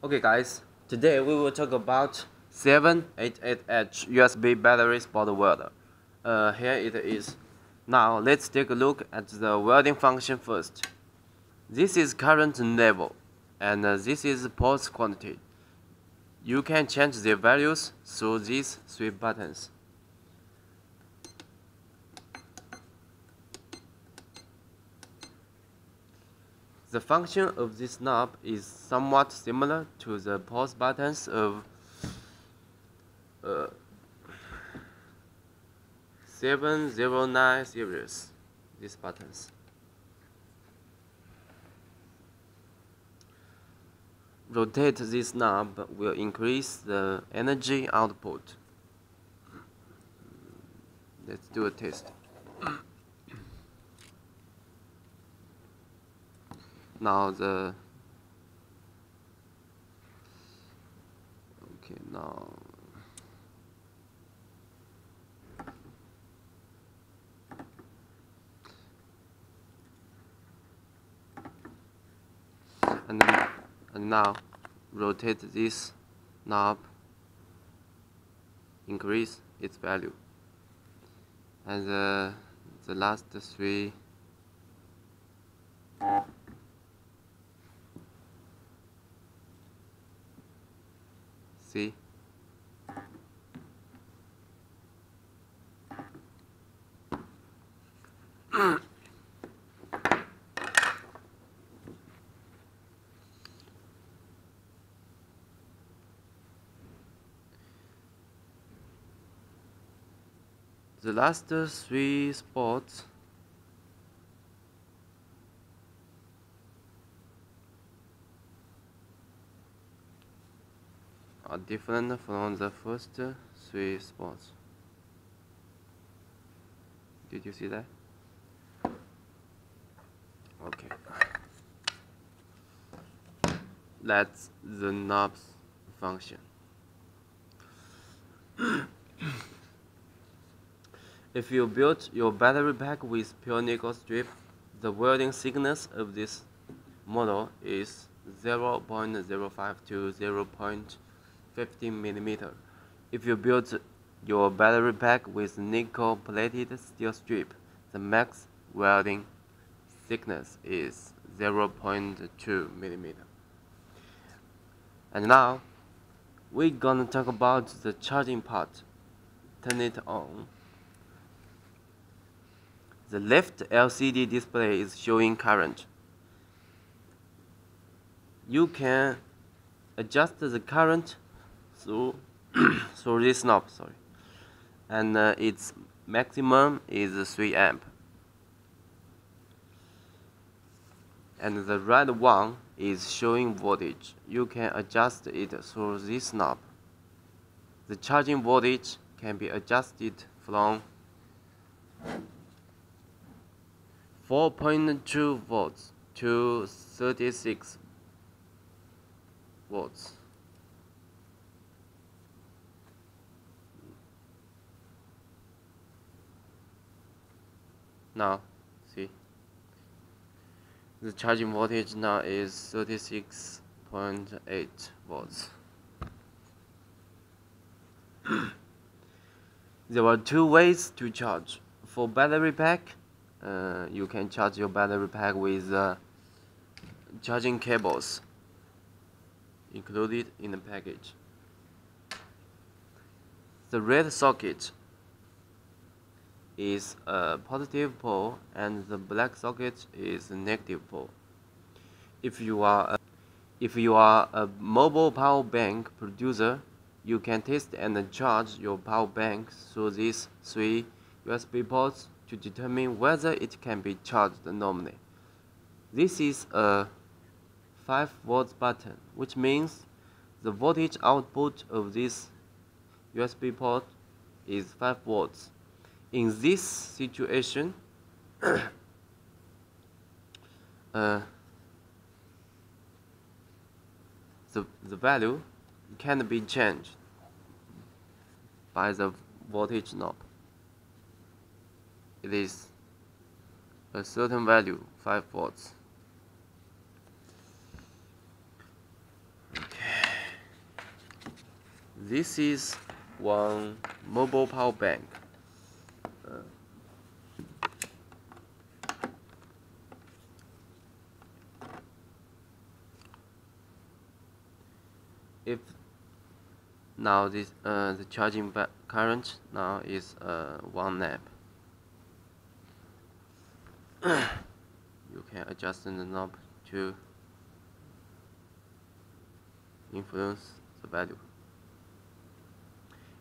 Okay guys, today we will talk about 788H USB battery spot welder. Here it is. Now let's take a look at the welding function first. This is current level and this is pulse quantity. You can change the values through these three buttons. The function of this knob is somewhat similar to the pulse buttons of 709 series, these buttons. Rotate this knob will increase the energy output. Let's do a test. Now now and now rotate this knob, increase its value, and the last three see. The last three spots are different from the first three spots. Did you see that? Okay. That's the knob's function. If you build your battery pack with pure nickel strip, the welding thickness of this model is 0.05 to 0.15 millimeter. If you build your battery pack with nickel plated steel strip, the max welding thickness is 0.2 millimeter. And now we're gonna talk about the charging part. Turn it on. The left LCD display is showing current. You can adjust the current through this knob, and its maximum is 3 amp. And the red one is showing voltage. You can adjust it through this knob. The charging voltage can be adjusted from 4.2 volts to 36 volts. Now, see, the charging voltage now is 36.8 volts. There are two ways to charge. For battery pack, you can charge your battery pack with charging cables included in the package. The red socket is a positive pole and the black socket is a negative pole. If you are a mobile power bank producer, you can test and charge your power bank through these three USB ports to determine whether it can be charged normally. This is a 5 volts button, which means the voltage output of this USB port is 5 volts. In this situation, the value can be changed by the voltage knob. It is a certain value, 5 volts. Okay. This is one mobile power bank. If now this the charging current now is 1 amp. You can adjust the knob to influence the value.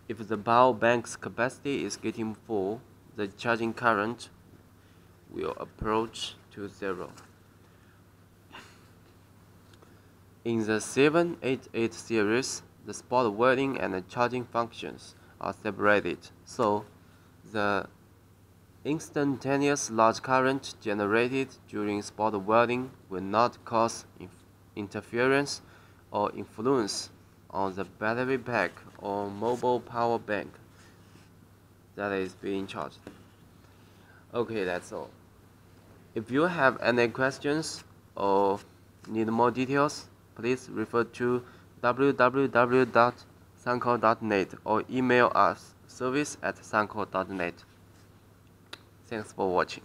If the power bank's capacity is getting full, the charging current will approach to 0. In the 788 series, the spot welding and the charging functions are separated, so the instantaneous large current generated during spot welding will not cause interference or influence on the battery pack or mobile power bank that is being charged. Okay, that's all. If you have any questions or need more details, please refer to www.sunkko.net or email us service@sunkko.net. Thanks for watching.